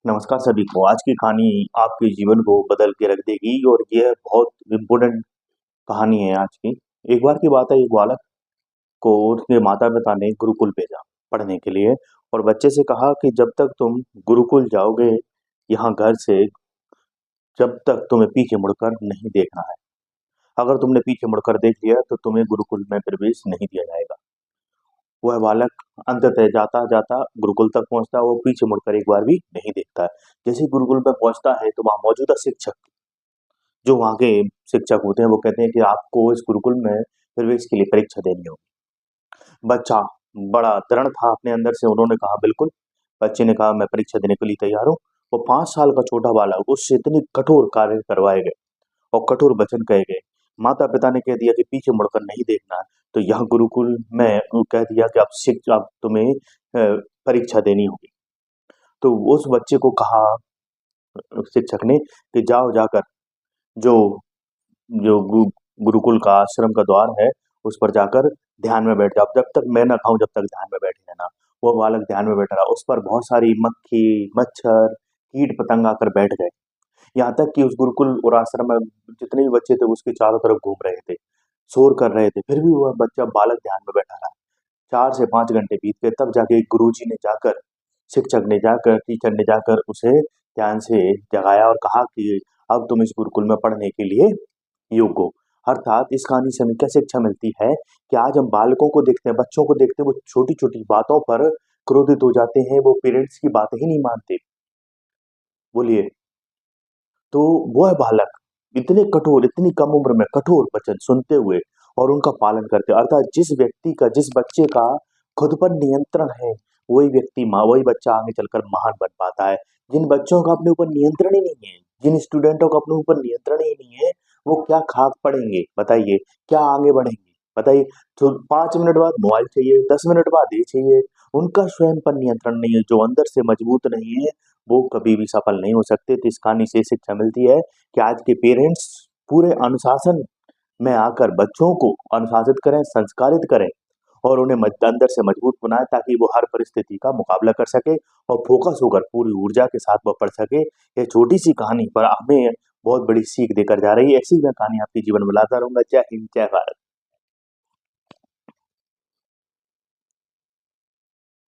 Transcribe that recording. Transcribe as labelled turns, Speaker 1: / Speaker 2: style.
Speaker 1: नमस्कार सभी को। आज की कहानी आपके जीवन को बदल के रख देगी और यह बहुत इम्पोर्टेंट कहानी है आज की। एक बार की बात है, एक बालक को उसके माता-पिता ने गुरुकुल भेजा पढ़ने के लिए और बच्चे से कहा कि जब तक तुम गुरुकुल जाओगे यहाँ घर से, जब तक तुम्हें पीछे मुड़कर नहीं देखना है। अगर तुमने पीछे मुड़कर देख लिया तो तुम्हें गुरुकुल में प्रवेश नहीं दिया जाएगा। वह बालक अंततः जाता-जाता गुरुकुल तक पहुँचता है, वो पीछे मुड़कर एक बार भी नहीं देखता है। जैसे ही गुरुकुल में पहुँचता है तो वहाँ मौजूदा शिक्षक, जो वहाँ के शिक्षक होते हैं, वो कहते हैं कि आपको इस गुरुकुल में प्रवेश के लिए परीक्षा देनी होगी। बच्चा बड़ा दृढ़ था अपने अंदर से, उन्होंने कहा बिल्कुल। बच्चे ने कहा मैं परीक्षा देने के लिए तैयार हूँ। वो 5 साल का छोटा बालक, उससे इतने कठोर कार्य करवाए गए और कठोर वचन कहे गए। माता-पिता ने कह दिया कि पीछे मुड़कर नहीं देखना है, तो यहाँ गुरुकुल में कह दिया कि अब तुम्हें परीक्षा देनी होगी। तो उस बच्चे को कहा शिक्षक ने कि जाओ जाकर जो जो गुरुकुल का आश्रम का द्वार है, उस पर जाकर ध्यान में बैठ जाओ। जब तक मैं ना कहूँ, जब तक ध्यान में बैठे रहना। वो बालक ध्यान में बैठा रहा। उस पर बहुत सारी मक्खी, मच्छर, कीट-पतंग आकर बैठ गए। यहाँ तक कि उस गुरुकुल और आश्रम में जितने भी बच्चे थे, उसके चारों तरफ घूम रहे थे, शोर कर रहे थे, फिर भी वह बच्चा बालक ध्यान में बैठा रहा। 4 से 5 घंटे बीत गए, तब जाके गुरुजी ने जाकर, शिक्षक ने जाकर, टीचर ने जाकर उसे ध्यान से जगाया और कहा कि अब तुम इस गुरुकुल में पढ़ने के लिए योग्य हो। अर्थात इस कहानी से हमें क्या शिक्षा मिलती है कि आज हम बालकों को देखते हैं, बच्चों को देखते हैं, वो छोटी-छोटी बातों पर क्रोधित हो जाते हैं, वो पेरेंट्स की बात ही नहीं मानते। बोलिए, तो वह बालक इतने कठोर, इतनी कम उम्र में कठोर वचन सुनते हुए और उनका पालन करते, अर्थात जिस बच्चे का खुद पर नियंत्रण है, वही बच्चा आगे चलकर महान बन पाता है। जिन बच्चों का अपने ऊपर नियंत्रण ही नहीं है, जिन स्टूडेंटों का अपने ऊपर नियंत्रण ही नहीं है, वो क्या खाक पढ़ेंगे बताइए? क्या आगे बढ़ेंगे बताइए? तो 5 मिनट बाद मोबाइल चाहिए, 10 मिनट बाद ये चाहिए। उनका स्वयं पर नियंत्रण नहीं है, जो अंदर से मजबूत नहीं है, वो कभी भी सफल नहीं हो सकते। तो इस कहानी से शिक्षा मिलती है कि आज के पेरेंट्स पूरे अनुशासन में आकर बच्चों को अनुशासित करें, संस्कारित करें और उन्हें अंदर से मजबूत बनाएं, ताकि वो हर परिस्थिति का मुकाबला कर सके और फोकस होकर पूरी ऊर्जा के साथ वो पढ़ सके। ये छोटी सी कहानी पर हमें बहुत बड़ी सीख देकर जा रही है। ऐसी मैं कहानी आपके जीवन में लाता रहूंगा। जय हिंद, जय भारत।